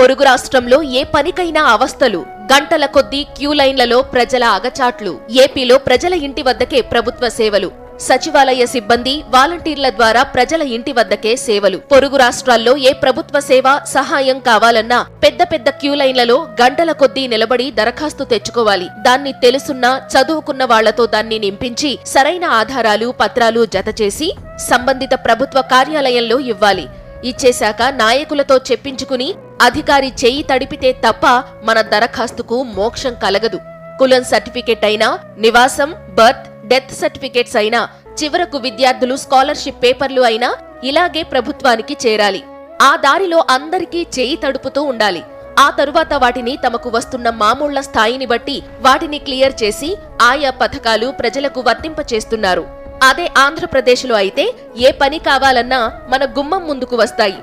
పొరుగు రాష్ట్రంలో ఏ పనికైనా అవస్థలు, గంటల కొద్దీ క్యూ లైన్లలో ప్రజల అగచాట్లు. ఏపీలో ప్రజల ఇంటి వద్దకే ప్రభుత్వ సేవలు, సచివాలయ సిబ్బంది, వాలంటీర్ల ద్వారా ప్రజల ఇంటి వద్దకే సేవలు. పొరుగు రాష్ట్రాల్లో ఏ ప్రభుత్వ సేవ, సహాయం కావాలన్నా పెద్ద పెద్ద క్యూ లైన్లలో గంటల కొద్దీ నిలబడి దరఖాస్తు తెచ్చుకోవాలి. దాన్ని తెలుసున్నా, చదువుకున్న వాళ్లతో దాన్ని నింపించి సరైన ఆధారాలు, పత్రాలు జతచేసి సంబంధిత ప్రభుత్వ కార్యాలయంలో ఇవ్వాలి. ఇచ్చేశాక నాయకులతో చెప్పించుకుని అధికారి చెయ్యి తడిపితే తప్ప మన దరఖాస్తుకు మోక్షం కలగదు. కులం సర్టిఫికెట్ అయినా, నివాసం, బర్త్, డెత్ సర్టిఫికెట్స్ అయినా, చివరకు విద్యార్థులు స్కాలర్షిప్ పేపర్లు అయినా ఇలాగే ప్రభుత్వానికి చేరాలి. ఆ దారిలో అందరికీ చేయి తడుపుతూ ఉండాలి. ఆ తరువాత వాటిని తమకు వస్తున్న మామూళ్ల స్థాయిని బట్టి వాటిని క్లియర్ చేసి ఆయా పథకాలు ప్రజలకు వర్తింపచేస్తున్నారు. అదే ఆంధ్రప్రదేశ్లో అయితే ఏ పని కావాలన్నా మన గుమ్మం ముందుకు వస్తాయి.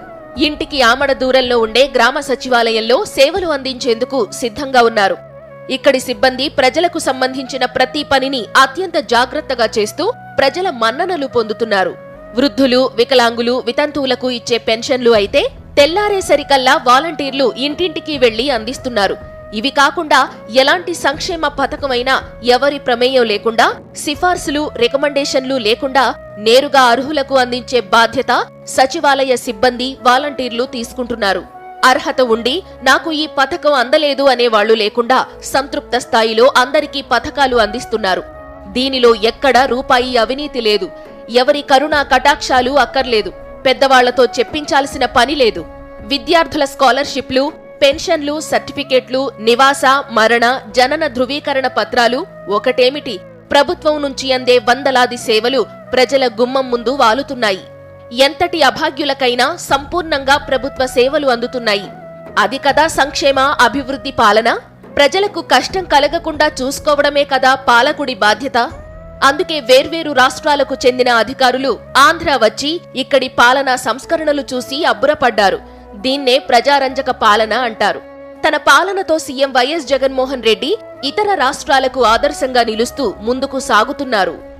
ఇంటికి ఆమడ దూరంలో ఉండే గ్రామ సచివాలయంలో సేవలు అందించేందుకు సిద్ధంగా ఉన్నారు. ఇక్కడి సిబ్బంది ప్రజలకు సంబంధించిన ప్రతి పనిని అత్యంత జాగ్రత్తగా చేస్తూ ప్రజల మన్ననలు పొందుతున్నారు. వృద్ధులు, వికలాంగులు, వితంతువులకు ఇచ్చే పెన్షన్లు అయితే తెల్లారేసరికల్లా వాలంటీర్లు ఇంటింటికి వెళ్లి అందిస్తున్నారు. ఇవి కాకుండా ఎలాంటి సంక్షేమ పథకమైనా ఎవరి ప్రమేయం లేకుండా, సిఫార్సులు, రికమెండేషన్లు లేకుండా నేరుగా అర్హులకు అందించే బాధ్యత సచివాలయ సిబ్బంది, వాలంటీర్లు తీసుకుంటున్నారు. అర్హత ఉండి నాకు ఈ పథకం అందలేదు అనేవాళ్లు లేకుండా సంతృప్త స్థాయిలో అందరికీ పథకాలు అందిస్తున్నారు. దీనిలో ఎక్కడా రూపాయి అవినీతి లేదు. ఎవరి కరుణా కటాక్షాలు అక్కర్లేదు. పెద్దవాళ్లతో చెప్పించాల్సిన పని లేదు. విద్యార్థుల స్కాలర్షిప్లు, పెన్షన్లు, సర్టిఫికెట్లు, నివాస, మరణ, జనన ధృవీకరణ పత్రాలు ఒకటేమిటి, ప్రభుత్వం నుంచి అందే వందలాది సేవలు ప్రజల గుమ్మం ముందు వాలుతున్నాయి. ఎంతటి అభాగ్యులకైనా సంపూర్ణంగా ప్రభుత్వ సేవలు అందుతున్నాయి. అది కదా సంక్షేమ, అభివృద్ధి పాలన. ప్రజలకు కష్టం కలగకుండా చూసుకోవడమే కదా పాలకుడి బాధ్యత. అందుకే వేర్వేరు రాష్ట్రాలకు చెందిన అధికారులు ఆంధ్ర వచ్చి ఇక్కడి పాలనా సంస్కరణలు చూసి అబ్బురపడ్డారు. దీన్నే ప్రజారంజక పాలన అంటారు. తన పాలనతో సీఎం వైఎస్ జగన్మోహన్ రెడ్డి ఇతర రాష్ట్రాలకు ఆదర్శంగా నిలుస్తూ ముందుకు సాగుతున్నారు.